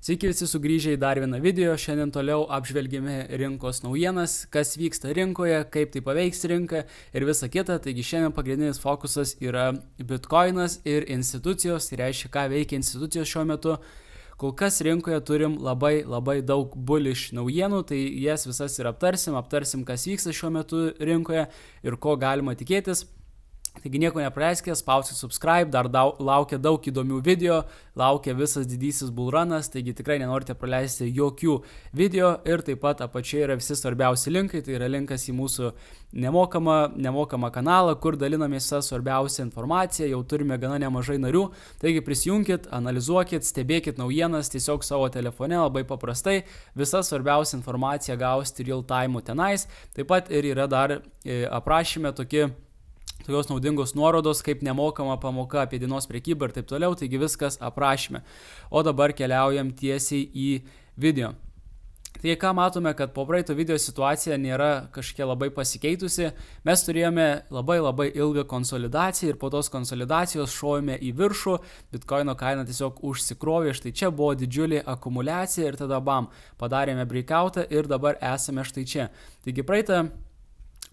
Sveiki visi sugrįžę į dar vieną video, šiandien toliau apžvelgime rinkos naujienas, kas vyksta rinkoje, kaip tai paveiks rinką ir visa kita. Taigi šiandien pagrindinis fokusas yra Bitcoinas ir institucijos, tai reiškia, ką veikia institucijos šiuo metu. Kol kas rinkoje turim labai daug bullish naujienų, tai jas visas ir aptarsim, kas vyksta šiuo metu rinkoje ir ko galima tikėtis. Taigi nieko nepraleiskite, spauskite subscribe, dar laukia daug įdomių video, laukia visas didysis bullrunas, taigi tikrai nenorite praleisti jokių video ir taip pat apačioje yra visi svarbiausi linkai, tai yra linkas į mūsų nemokamą kanalą, kur dalinamės visą svarbiausią informaciją, jau turime gana nemažai narių, taigi prisijungkit, analizuokit, stebėkit naujienas tiesiog savo telefone labai paprastai, visą svarbiausią informaciją gausite real time tenais, taip pat ir yra dar aprašyme tokios naudingos nuorodos, kaip nemokama pamoka apie dienos prekybą ir taip toliau, taigi viskas aprašyme. O dabar keliaujam tiesiai į video. Tai ką matome, kad po praeito video situacija nėra kažkiek labai pasikeitusi, mes turėjome labai ilgą konsolidaciją ir po tos konsolidacijos šovėme į viršų, Bitcoino kaina tiesiog užsikrovė, štai čia buvo didžiulė akumuliacija ir tada bam, padarėme breakoutą ir dabar esame štai čia. Taigi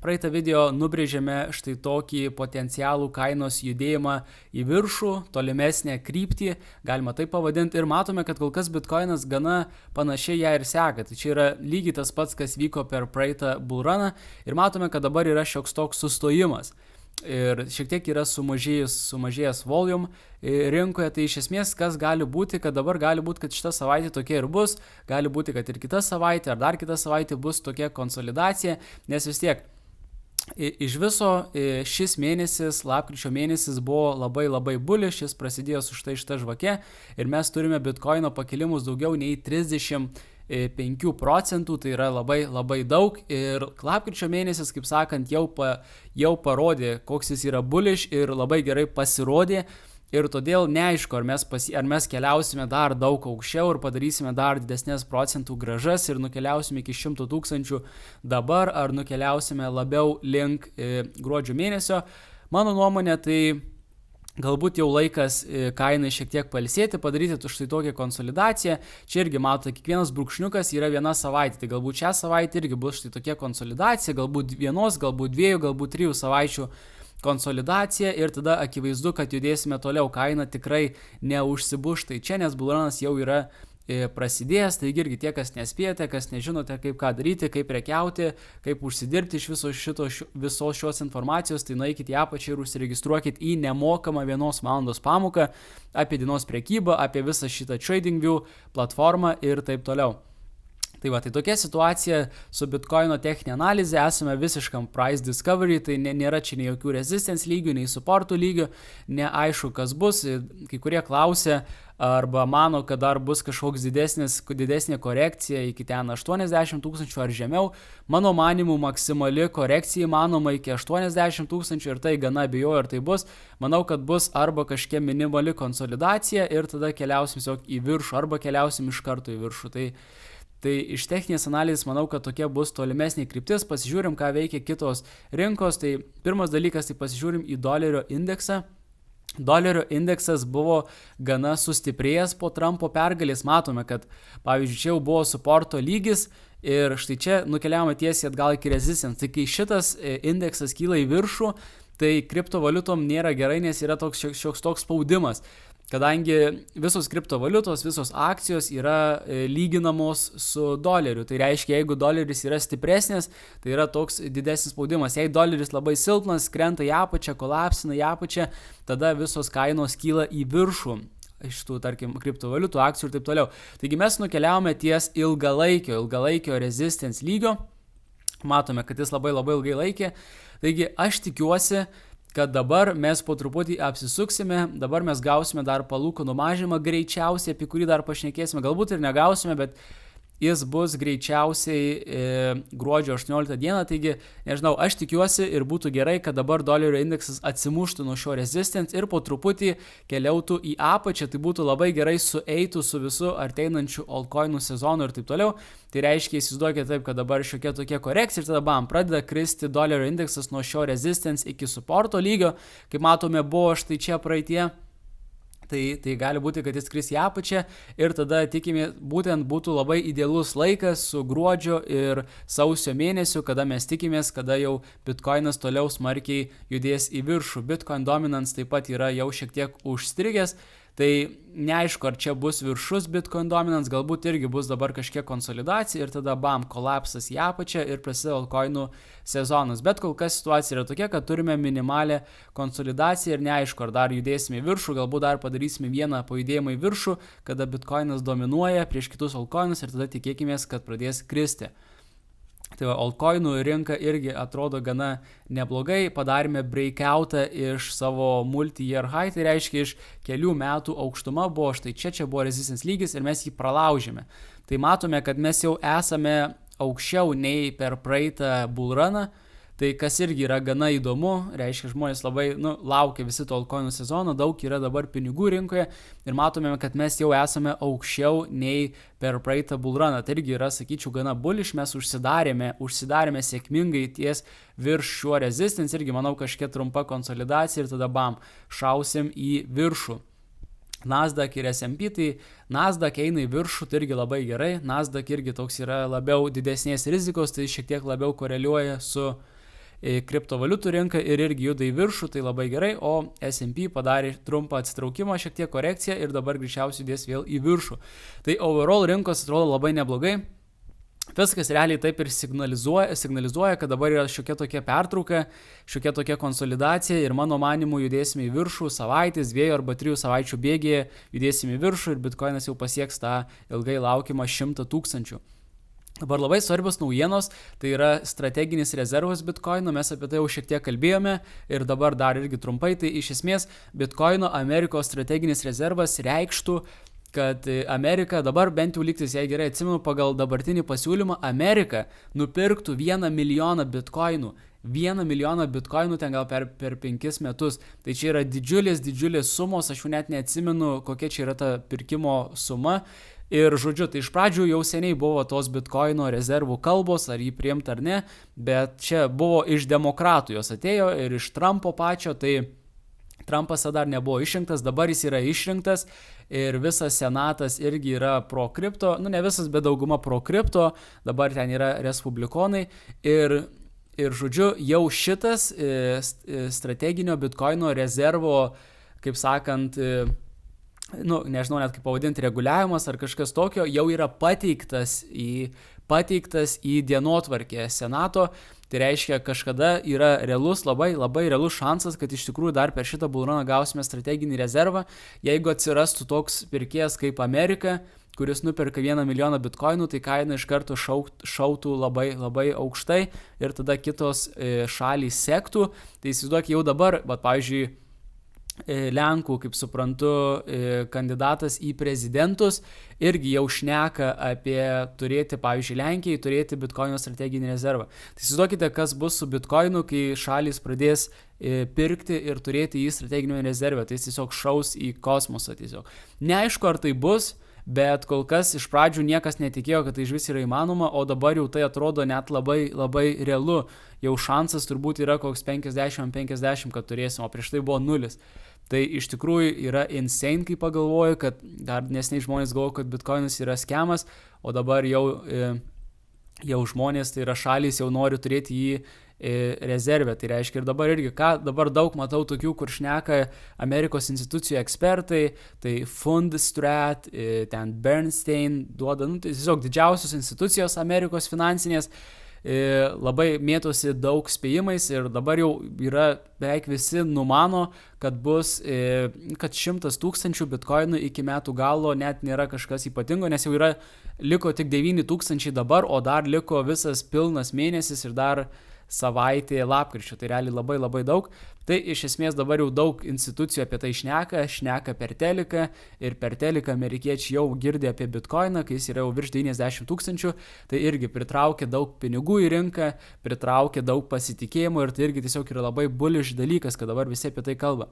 Praeitą video nubrėžėme štai tokį potencialų kainos judėjimą į viršų, tolimesnę kryptį, galima taip pavadinti, ir matome, kad kol kas Bitcoinas gana panašiai ją ir seka. Tai čia yra lygiai tas pats, kas vyko per praeitą bullruną ir matome, kad dabar yra šioks toks sustojimas. Ir šiek tiek yra sumažėjęs volume rinkoje, tai iš esmės kas gali būti, kad dabar gali būti, kad šita savaitė tokia ir bus, gali būti, kad ir kita savaitė ar dar kita savaitė bus tokia konsolidacija, nes vis tiek iš viso šis mėnesis, lapkričio mėnesis buvo labai bullish, šis prasidėjo su šita žvake ir mes turime Bitcoino pakilimus daugiau nei 35%, tai yra labai daug ir lapkričio mėnesis, kaip sakant, jau parodė, koks jis yra bullish ir labai gerai pasirodė. Ir todėl neaišku, ar mes keliausime dar daug aukščiau ir padarysime dar didesnės procentų grąžas ir nukeliausime iki 100 000 dabar, ar nukeliausime labiau link gruodžio mėnesio. Mano nuomonė, tai galbūt jau laikas kainai šiek tiek pailsėti, padaryti štai tokią konsolidaciją. Čia irgi matote, kiekvienas brūkšniukas yra viena savaitė, tai galbūt šią savaitę irgi bus štai tokia konsolidacija, galbūt vienos, galbūt dviejų, galbūt 3 savaičių konsolidacija ir tada akivaizdu, kad judėsime toliau, kaina tikrai neužsibuš tai čia, nes bullrunas jau yra prasidėjęs, taigi irgi tie, kas nespėjate, kas nežinote, kaip ką daryti, kaip prekiauti, kaip užsidirbti iš visos šios informacijos, tai nueikite į apačią ir užsiregistruokit į nemokamą 1 valandos pamoką apie dienos prekybą, apie visą šitą TradingView platformą ir taip toliau. Tai tokia situacija su Bitcoino techninė analizė, esame visiškam price discovery, tai nėra čia nei jokių resistance lygių, nei supportų lygių, neaišku kas bus, kai kurie klausia arba mano, kad dar bus kažkoks didesnė korekcija iki ten 80 000 ar žemiau. Mano manimu maksimali korekcija įmanoma iki 80 000 ir tai gana abejoju, ar tai bus. Manau, kad bus arba kažkiek minimali konsolidacija ir tada keliausim tiesiog į viršų arba keliausim iš karto į viršų. Tai iš techninės analizės manau, kad tokia bus tolimesnė kryptis, pasižiūrim, ką veikia kitos rinkos. Tai pirmas dalykas, tai pasižiūrim į dolerio indeksą. Dolerio indeksas buvo gana sustiprėjęs po Trumpo pergalės, matome, kad pavyzdžiui, čia jau buvo supporto lygis ir štai čia nukeliavome tiesiai atgal iki resistance. Tai kai šitas indeksas kyla į viršų, tai kriptovaliutom nėra gerai, nes yra šioks toks spaudimas. Kadangi visos kriptovaliutos, visos akcijos yra lyginamos su doleriu. Tai reiškia, jeigu doleris yra stipresnis, tai yra toks didesnis spaudimas. Jei doleris labai silpnas, krenta į apačią, kolapsina į apačią, tada visos kainos kyla į viršų iš tų, tarkim, kriptovaliutų, akcijų ir taip toliau. Taigi mes nukeliavome ties ilgalaikio resistance lygio. Matome, kad jis labai ilgai laikė. Taigi aš tikiuosi, kad dabar mes po truputį apsisuksime, dabar mes gausime dar palūkanų mažinimą greičiausiai, apie kurį dar pašnekėsime, galbūt ir negausime, bet jis bus greičiausiai gruodžio 18 dieną, taigi, nežinau, aš tikiuosi ir būtų gerai, kad dabar dolerio indeksas atsimuštų nuo šio resistance ir po truputį keliautų į apačią, tai būtų labai gerai sueitų su visu arteinančiu altcoinų sezonu ir taip toliau. Tai reiškia, įsivaizduokite taip, kad dabar šiokia tokia korekcija ir tada bam, pradeda kristi dolerio indeksas nuo šio resistance iki supporto lygio, kaip matome, buvo štai čia praeitie. Tai gali būti, kad jis kris į apačią ir tada tikime, būtent būtų labai idealus laikas su gruodžio ir sausio mėnesiu, kada mes tikimės, kada jau Bitcoinas toliau smarkiai judės į viršų. Bitcoin dominance taip pat yra jau šiek tiek užstrigęs. Tai neaišku, ar čia bus viršus Bitcoin dominance, galbūt irgi bus dabar kažkiek konsolidacija ir tada bam, kolapsas į apačią ir prasideda altcoinų sezonas. Bet kol kas situacija yra tokia, kad turime minimalę konsolidaciją ir neaišku, ar dar judėsime į viršų, galbūt dar padarysime vieną pajudėjimą į viršų, kada Bitcoinas dominuoja prieš kitus altcoinus ir tada tikėkimės, kad pradės kristi. Tai altcoinų rinka irgi atrodo gana neblogai, padarėme breakoutą iš savo multi-year high, tai reiškia iš kelių metų aukštuma buvo, štai čia buvo resistance lygis ir mes jį pralaužėme. Tai matome, kad mes jau esame aukščiau nei per praeitą bullruną, tai kas irgi yra gana įdomu, reiškia žmonės labai laukia visi to altcoinų sezono, daug yra dabar pinigų rinkoje ir matome, kad mes jau esame aukščiau nei per praeitą bullruną. Tai irgi yra, sakyčiau, gana bullish, mes užsidarėme sėkmingai ties virš šiuo resistance, irgi manau kažkiek trumpa konsolidacija ir tada bam, šausim į viršų. Nasdaq ir S&P, tai Nasdaq eina į viršų, tai irgi labai gerai, Nasdaq irgi toks yra labiau didesnės rizikos, tai šiek tiek labiau koreliuoja su kriptovaliutų rinka ir irgi juda į viršų, tai labai gerai, o S&P padarė trumpą atsitraukimą, šiek tiek korekciją ir dabar greičiausiai judės vėl į viršų. Tai overall rinkos atrodo labai neblogai. Viskas realiai taip ir signalizuoja, kad dabar yra šiokia tokia pertrauka, šiokia tokia konsolidacija ir mano manimu judėsime į viršų savaitės, 2 arba 3 savaičių bėgyje judėsime į viršų ir Bitcoinas jau pasieks tą ilgai laukiamą 100 000. Dabar labai svarbios naujienos, tai yra strateginis rezervas Bitcoino, mes apie tai jau šiek tiek kalbėjome ir dabar dar irgi trumpai, tai iš esmės Bitcoino Amerikos strateginis rezervas reikštų, kad Amerika dabar bent jau lygtis, jei gerai atsimenu, pagal dabartinį pasiūlymą Amerika nupirktų 1 milijoną bitkoinų. 1 milijoną bitkoinų ten gal per 5 metus. Tai čia yra didžiulės sumos, aš jau net neatsimenu, kokia čia yra ta pirkimo suma. Ir žodžiu, tai iš pradžių jau seniai buvo tos bitkoino rezervų kalbos, ar jį priimti ar ne, bet čia buvo iš demokratų jos atėjo ir iš Trumpo pačio, tai Trumpas dar nebuvo išrinktas, dabar jis yra išrinktas ir visas senatas irgi yra pro kripto, ne visas, bet dauguma pro kripto, dabar ten yra respublikonai ir žodžiu, jau šitas strateginio bitkoino rezervo, kaip sakant, nežinau net kaip pavadinti, reguliavimas ar kažkas tokio, jau yra pateiktas į dienotvarkę senato. Tai reiškia, kažkada yra labai realus šansas, kad iš tikrųjų dar per šitą bullruną gausime strateginį rezervą, jeigu atsirastų toks pirkėjas kaip Amerika, kuris nuperka 1 milijoną bitkoinų, tai kaina iš karto šautų labai aukštai ir tada kitos šalys sektų. Tai įsivaizduok jau dabar, pavyzdžiui, Lenkų, kaip suprantu, kandidatas į prezidentus irgi jau šneka apie turėti, pavyzdžiui, Lenkijai turėti bitkoino strateginį rezervą. Tai įsivaizduokite, kas bus su bitkoinu, kai šalys pradės pirkti ir turėti jį strateginį rezervą. Tai jis tiesiog šaus į kosmosą tiesiog. Neaišku, ar tai bus, bet kol kas iš pradžių niekas netikėjo, kad tai iš vis yra įmanoma, o dabar jau tai atrodo net labai realu. Jau šansas turbūt yra koks 50-50, kad turėsim, o prieš tai buvo 0. Tai iš tikrųjų yra insane, kai pagalvoju, kad dar nesniai žmonės galvoja, kad bitkoinas yra skemas, o dabar jau žmonės, tai yra šalys, jau nori turėti jį rezervę. Tai reiškia ir dabar irgi, dabar daug matau tokių, kur šneka Amerikos institucijų ekspertai, tai Fundstrat, ten Bernstein duoda, tai tiesiog didžiausios institucijos Amerikos finansinės, labai mėtosi daug spėjimais ir dabar jau yra beveik visi numano, kad bus, kad 100 000 bitkoinų iki metų galo net nėra kažkas ypatingo, nes jau liko tik 9 000 dabar, o dar liko visas pilnas mėnesis ir dar savaitė lapkričio, tai realiai labai daug. Tai iš esmės dabar jau daug institucijų apie tai šneka per teliką ir per teliką amerikiečiai jau girdė apie bitkoiną, kai jis yra jau virš 90 000, tai irgi pritraukia daug pinigų į rinką, pritraukia daug pasitikėjimo ir tai irgi tiesiog yra labai bullish dalykas, kad dabar visi apie tai kalba.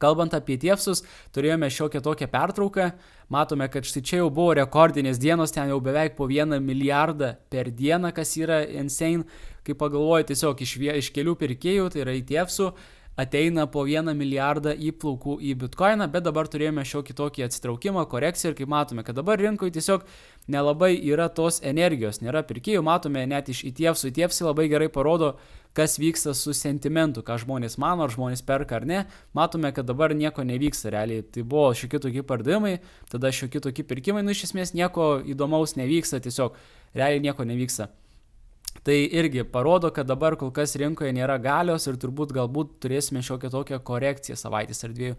Kalbant apie ETF'us, turėjome šiokią tokią pertrauką, matome, kad štai čia jau buvo rekordinės dienos, ten jau beveik po 1 milijardą per dieną, kas yra insane, kai pagalvoju tiesiog iš kelių pirkėjų, tai yra ETF'ų, ateina po 1 milijardą įplaukų į bitkoiną, bet dabar turėjome šiokį tokį atsitraukimą, korekciją ir kaip matome, kad dabar rinkoje tiesiog nelabai yra tos energijos, nėra pirkėjų, matome net iš ETF-sų, ETF-ai labai gerai parodo, kas vyksta su sentimentu, ką žmonės mano, ar žmonės perka ar ne, matome, kad dabar nieko nevyksta realiai, tai buvo šiokie tokie pardavimai, tada šiokie tokie pirkimai, iš esmės nieko įdomaus nevyksta, tiesiog realiai nieko nevyksta. Tai irgi parodo, kad dabar kol kas rinkoje nėra galios ir galbūt turėsime šiokią tokią korekciją savaitės ar dviejų.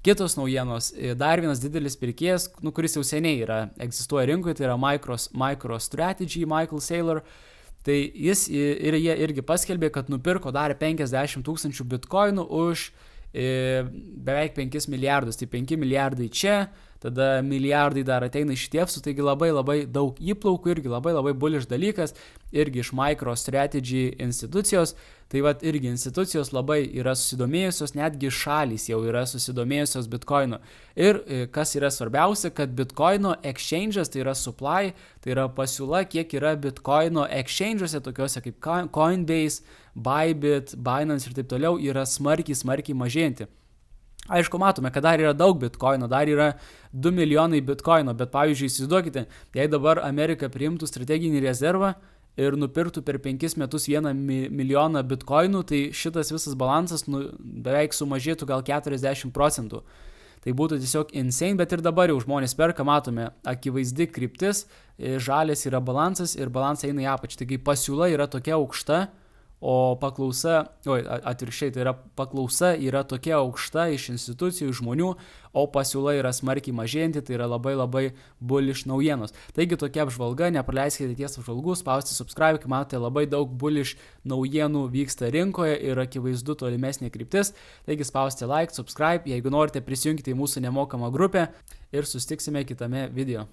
Kitos naujienos, dar vienas didelis pirkėjas, kuris jau seniai egzistuoja rinkoje, tai yra MicroStrategy, Michael Saylor. Tai jie irgi paskelbė, kad nupirko dar 50 000 bitkoinų už beveik 5 milijardus, tai 5 milijardai čia, tada milijardai dar ateina iš ETF-sų, taigi labai daug įplaukų, irgi labai bullish dalykas, irgi iš MicroStrategy institucijos, tai irgi institucijos labai yra susidomėjusios, netgi šalys jau yra susidomėjusios bitkoinu. Ir kas yra svarbiausia, kad bitkoino exchange'as, tai yra supply, tai yra pasiūla, kiek yra bitkoino exchange'uose, tokiuose kaip Coinbase, Bybit, Binance ir taip toliau, yra smarkiai mažėjanti. Aišku, matome, kad dar yra daug bitkoino, dar yra 2 milijonai bitkoino, bet pavyzdžiui, įsivaizduokite, jei dabar Amerika priimtų strateginį rezervą ir nupirktų per 5 metus 1 milijoną bitkoinų, tai šitas visas balansas beveik sumažėtų gal 40%. Tai būtų tiesiog insane, bet ir dabar jau žmonės perka, matome, akivaizdi kryptis, žalias yra balansas ir balansas eina į apačią. Taigi pasiūla yra tokia aukšta, o atvirkščiai, tai yra paklausa yra tokia aukšta iš institucijų, žmonių, o pasiūla yra smarkiai mažėjanti, tai yra labai bullish naujienos. Taigi tokia apžvalga, nepraleiskite ties apžvalgų, spausti subscribe, kai matote labai daug bullish naujienų vyksta rinkoje ir akivaizdu tolimesnė kryptis. Taigi spausti like, subscribe, jeigu norite prisijunkite į mūsų nemokamą grupę ir susitiksime kitame video.